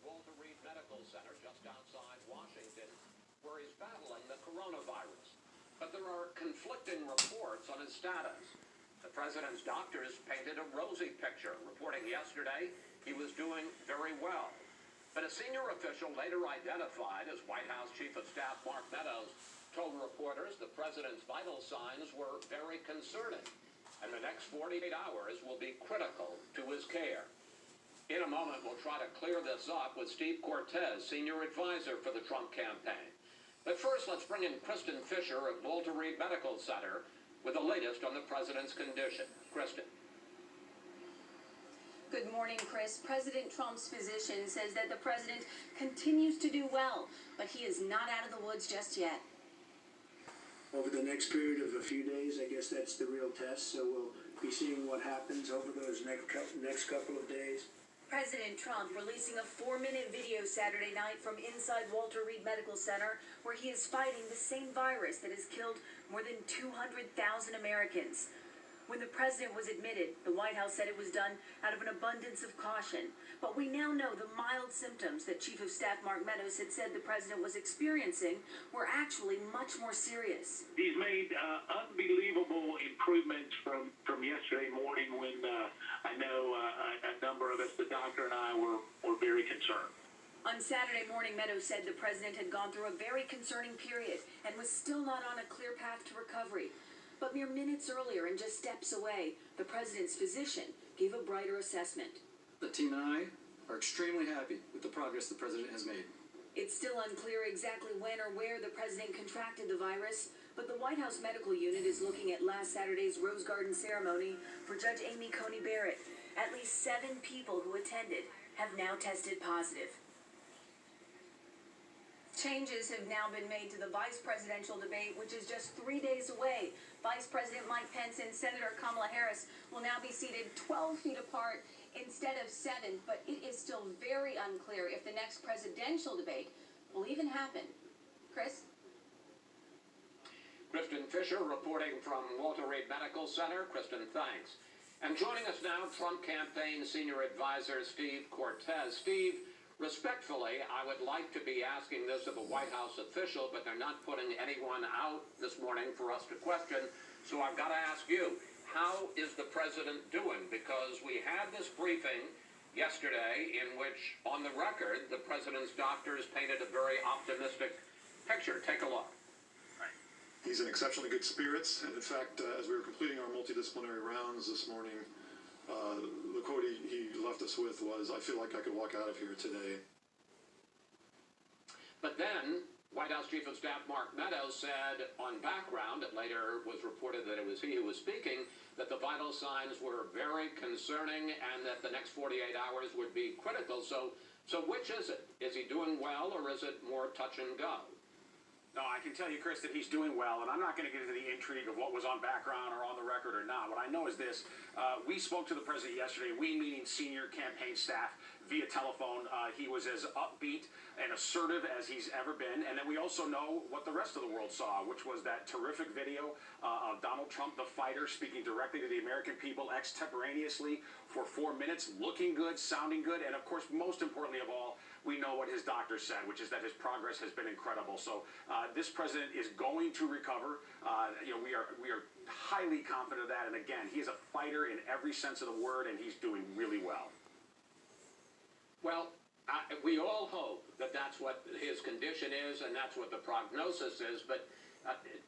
Walter Reed Medical Center just outside Washington, where he's battling the coronavirus. But there are conflicting reports on his status. The president's doctors painted a rosy picture, reporting yesterday he was doing very well. But a senior official later identified as White House Chief of Staff Mark Meadows told reporters the president's vital signs were very concerning, and the next 48 hours will be critical to his care. In a moment, we'll try to clear this up with Steve Cortez, senior advisor for the Trump campaign. But first, let's bring in Kristen Fisher of Walter Reed Medical Center with the latest on the president's condition. Kristen. Good morning, Chris. President Trump's physician says that the president continues to do well, but he is not out of the woods just yet. Over the next period of a few days, I guess that's the real test, so we'll be seeing what happens over those next couple of days. President Trump releasing a 4-minute video Saturday night from inside Walter Reed Medical Center, where he is fighting the same virus that has killed more than 200,000 Americans. When the president was admitted, the White House said it was done out of an abundance of caution. But we now know the mild symptoms that Chief of Staff Mark Meadows had said the president was experiencing were actually much more serious. He's made unbelievable improvements from yesterday morning when I know a number of us, the doctor and I, were very concerned. On Saturday morning, Meadows said the president had gone through a very concerning period and was still not on a clear path to recovery. But mere minutes earlier and just steps away, the president's physician gave a brighter assessment. The team and I are extremely happy with the progress the president has made. It's still unclear exactly when or where the president contracted the virus, but the White House medical unit is looking at last Saturday's Rose Garden ceremony for Judge Amy Coney Barrett. At least 7 people who attended have now tested positive. Changes have now been made to the vice presidential debate, which is just 3 days away. Vice President Mike Pence and Senator Kamala Harris will now be seated 12 feet apart instead of 7, but it is still very unclear if the next presidential debate will even happen. Chris? Kristen Fisher reporting from Walter Reed Medical Center. Kristen, thanks. And joining us now, Trump campaign senior advisor Steve Cortez. Steve, respectfully, I would like to be asking this of a White House official, but they're not putting anyone out this morning for us to question. So I've got to ask you, how is the president doing? Because we had this briefing yesterday in which, on the record, the president's doctors painted a very optimistic picture. Take a look. He's in exceptionally good spirits. And in fact, as we were completing our multidisciplinary rounds this morning, the quote he left us with was, "I feel like I could walk out of here today." But then, White House Chief of Staff Mark Meadows said on background, it later was reported that it was he who was speaking, that the vital signs were very concerning and that the next 48 hours would be critical. So which is it? Is he doing well, or is it more touch and go? No, I can tell you, Chris, that he's doing well, and I'm not going to get into the intrigue of what was on background or on the record or not. What I know is this. We spoke to the president yesterday, we meaning senior campaign staff, via telephone. He was as upbeat and assertive as he's ever been. And then we also know what the rest of the world saw, which was that terrific video of Donald Trump, the fighter, speaking directly to the American people extemporaneously for 4 minutes, looking good, sounding good, and, of course, most importantly of all, we know what his doctor said, which is that his progress has been incredible. So this president is going to recover. We are highly confident of that. And again, he is a fighter in every sense of the word, and he's doing really well. Well, we all hope that that's what his condition is and that's what the prognosis is. But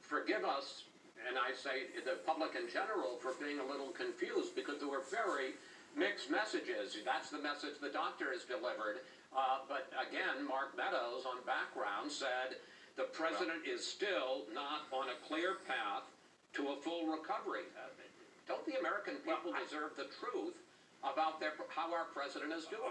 forgive us, and I say the public in general, for being a little confused because there were very mixed messages. That's the message the doctor has delivered. But again, Mark Meadows on background said the president is still not on a clear path to a full recovery. Don't the American people deserve the truth about how our president is doing?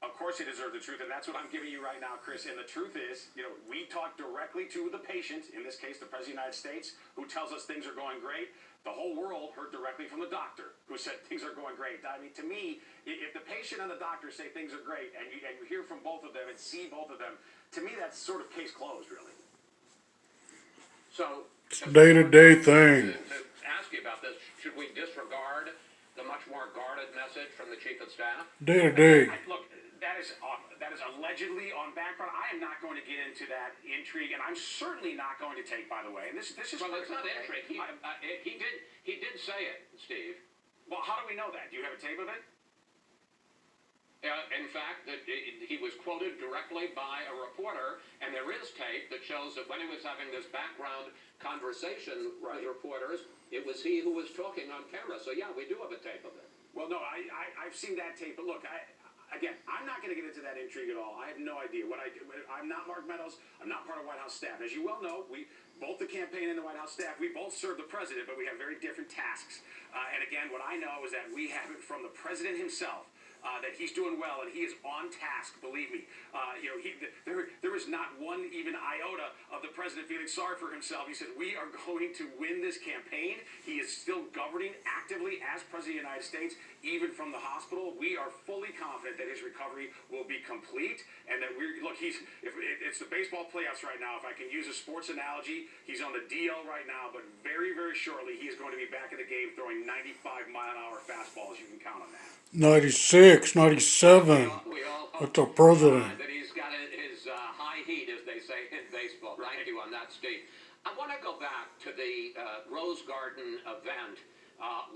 Of course he deserves the truth, and that's what I'm giving you right now, Chris. And the truth is, we talk directly to the patient, in this case the President of the United States, who tells us things are going great. The whole world heard directly from the doctor, who said things are going great. I mean, to me, if the patient and the doctor say things are great, and you hear from both of them and see both of them, to me that's sort of case closed, really. So, it's a day-to-day thing. To ask you about this, should we disregard the much more guarded message from the Chief of Staff? Day-to-day. Look, that that is allegedly on background. I am not going to get into that intrigue, and I'm certainly not going to take, by the way, and this is... Well, it's not intrigue. He did say it, Steve. Well, how do we know that? Do you have a tape of it? In fact, that he was quoted directly by a reporter, and there is tape that shows that when he was having this background conversation with reporters, it was he who was talking on camera. So, yeah, we do have a tape of it. Well, no, I've seen that tape, but look, again, I'm not going to get into that intrigue at all. I have no idea what I do. I'm not Mark Meadows. I'm not part of White House staff. As you well know, both the campaign and the White House staff, we both serve the president, but we have very different tasks. And again, what I know is that we have it from the president himself. That he's doing well and he is on task. Believe me, there is not one even iota of the president feeling sorry for himself. He said we are going to win this campaign. He is still governing actively as president of the United States, even from the hospital. We are fully confident that his recovery will be complete and that it's the baseball playoffs right now. If I can use a sports analogy, he's on the DL right now, but very, very shortly he is going to be back in the game throwing 95-mile-an-hour fastballs. You can count on that. 96, 97. We all hope, That's our president. that he's got his high heat, as they say in baseball. Thank you on that, Steve. I want to go back to the Rose Garden event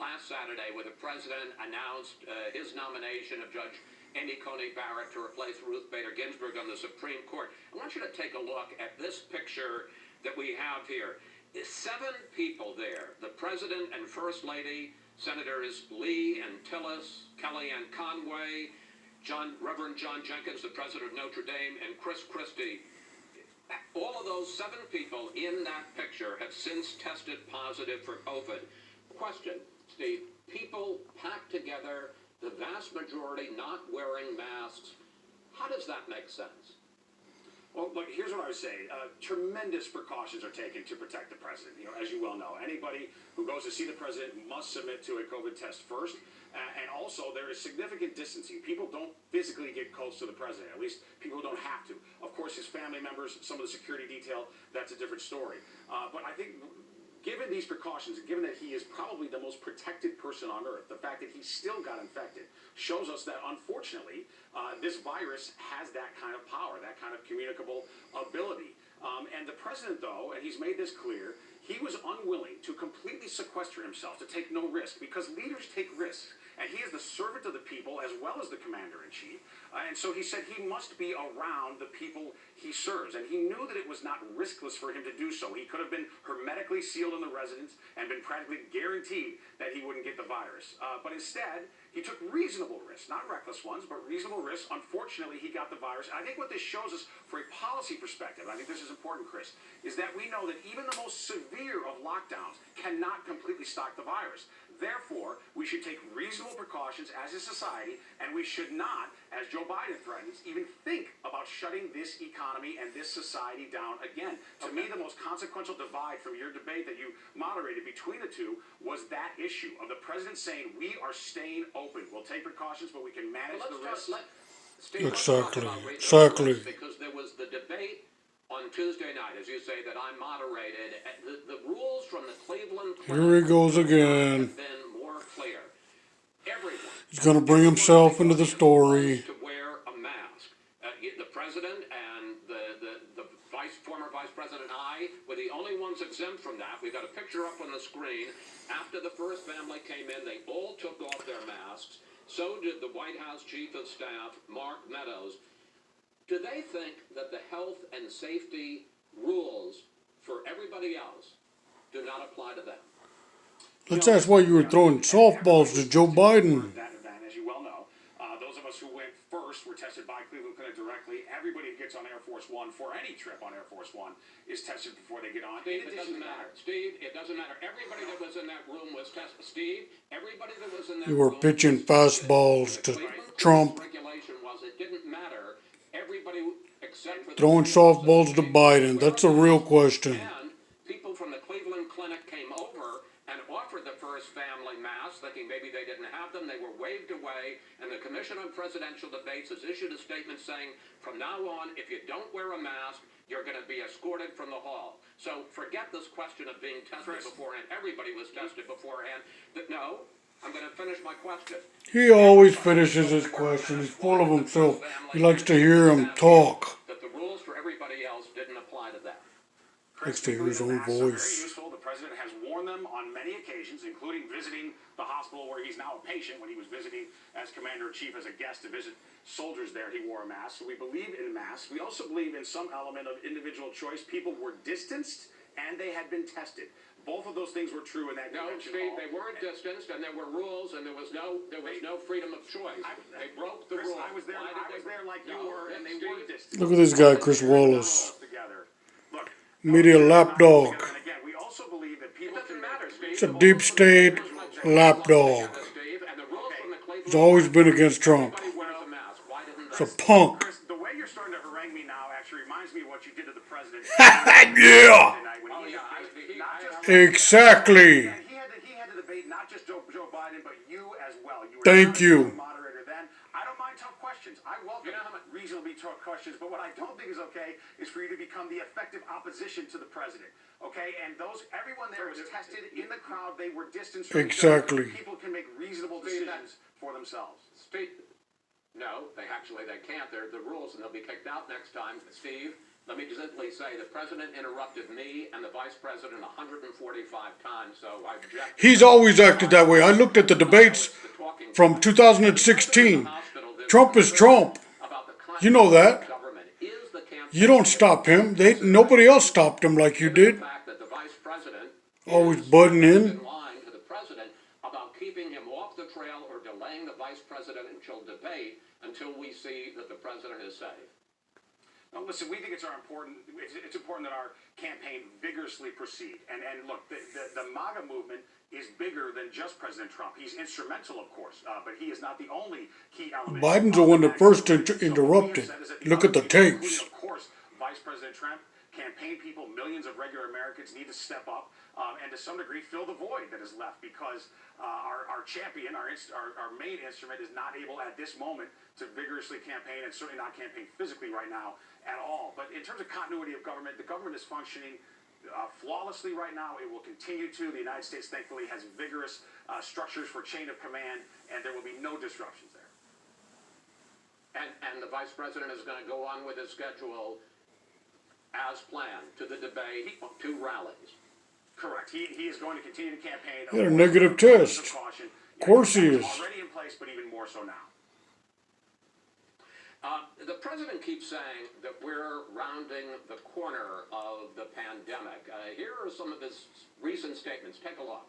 last Saturday where the president announced his nomination of Judge Amy Coney Barrett to replace Ruth Bader Ginsburg on the Supreme Court. I want you to take a look at this picture that we have here. There's 7 people there, the president and first lady, Senators Lee and Tillis, Kellyanne Conway, Reverend John Jenkins, the president of Notre Dame, and Chris Christie. All of those 7 people in that picture have since tested positive for COVID. Question, Steve, people packed together, the vast majority not wearing masks. How does that make sense? Well, look, here's what I would say. Tremendous precautions are taken to protect the president. As you well know, anybody who goes to see the president must submit to a COVID test first. And also, there is significant distancing. People don't physically get close to the president. At least people don't have to. Of course, his family members, some of the security detail, that's a different story. But I think given these precautions, given that he is probably the most protected person on earth, the fact that he still got infected shows us that, unfortunately, this virus has that kind of power, that kind of communicable ability. And the president, though, and he's made this clear, he was unwilling to completely sequester himself, to take no risk, because leaders take risks. And he is the servant of the people as well as the commander-in-chief. And so he said he must be around the people he serves. And he knew that it was not riskless for him to do so. He could have been hermetically sealed in the residence and been practically guaranteed that he wouldn't get the virus. But instead, he took reasonable risks, not reckless ones, but reasonable risks. Unfortunately, he got the virus. And I think what this shows us from a policy perspective, I think this is important, Chris, is that we know that even the most severe of lockdowns cannot completely stop the virus. Therefore, we should take reasonable precautions as a society, and we should not, as Joe Biden threatens, even think about shutting this economy and this society down again. To me, the most consequential divide from your debate that you moderated between the two was that issue of the president saying, we are staying open. We'll take precautions, but we can manage the risks. Exactly. Because there was the debate on Tuesday night, as you say, that I moderated. The rules from the Cleveland Clinic Here he goes again. have been more clear. Everyone. He's going to bring himself into the story. To wear a mask. The president and the former vice president and I were the only ones exempt from that. We've got a picture up on the screen. After the first family came in, they all took off their masks. So did the White House chief of staff, Mark Meadows. Do they think that the health and safety rules for everybody else do not apply to them? Let's ask why you were throwing softballs to Joe Biden. That event, as you well know, those of us who went first were tested by Cleveland Clinic directly. Everybody who gets on Air Force One for any trip on Air Force One is tested before they get on. Steve, it doesn't matter. Steve, it doesn't matter. Everybody that was in that room was tested. Steve, everybody that was in that You were room pitching fastballs to Trump. Regulation was it didn't matter. Everybody except for Throwing softballs to Biden. That's a real question. And people from the Cleveland Clinic came over and offered the first family masks, thinking maybe they didn't have them. They were waved away, and the Commission on Presidential Debates has issued a statement saying, from now on, if you don't wear a mask, you're going to be escorted from the hall. So forget this question of being tested beforehand. Everybody was tested beforehand. No, I'm going to finish my question. He always finishes his question. He's full of himself. He likes to hear him talk. That the rules for everybody else didn't apply to them. Likes to hear his The own masks are very voice. useful. The president has worn them on many occasions, including visiting the hospital where he's now a patient. When he was visiting as commander-in-chief as a guest to visit soldiers there, he wore a mask. So we believe in masks. We also believe in some element of individual choice. People were distanced and they had been tested. Both of those things were true in that No, convention Steve, hall. they weren't distanced, and there were rules, and there was no freedom of choice. They broke the Chris, rules. I was there. Why did I was they- there like you No, were, and they Steve, were distanced. Look at this guy, Chris Wallace. Together. Look, Media lapdog. and again, we also believe that It people doesn't can matter, Steve. It's a deep state lapdog. Steve, and the rules from the Cleveland He's always been against Trump. Everybody wears a mask. Why didn't He's a they? punk. Chris, the way you're starting to harangue me now actually reminds me of what you did to the president. Yeah. Oh, yeah, Exactly. And he had to debate not just Joe Biden, but you as well. You were Thank not you. a moderator then. I don't mind tough questions. I welcome reasonably tough questions. But what I don't think is okay is for you to become the effective opposition to the president. Okay, and everyone there was tested in the crowd. They were distanced from each other. Exactly. People can make reasonable decisions for themselves. Steve, no, they can't. They're the rules, and they'll be kicked out next time. Steve, let me simply say the president interrupted me and the vice president 145 times, so I object. He's always acted that way. I looked at the debates from 2016. Trump is Trump. You know that. You don't stop him. Nobody else stopped him like you did. Always butting in. Line to the president about keeping him off the trail or delaying the vice presidential debate until we see that the president is safe. Now, listen, we think it's important that our campaign vigorously proceed. And look, the MAGA movement is bigger than just President Trump. He's instrumental, of course, but he is not the only key element. Biden's the one that first interrupted. Look at the tapes. Of course, Vice President Trump, campaign people, millions of regular Americans need to step up and to some degree fill the void that is left because our champion, our main instrument, is not able at this moment to vigorously campaign and certainly not campaign physically right now at all. But in terms of continuity of government, the government is functioning flawlessly right now. It will continue to. The United States, thankfully, has vigorous structures for chain of command, and there will be no disruptions there. And the vice president is going to go on with his schedule as planned to the debate, to rallies. Correct. He is going to continue to campaign. He had a negative test. Of course he is. Already in place, but even more so now. The president keeps saying that we're rounding the corner of the pandemic. Here are some of his recent statements. Take a look.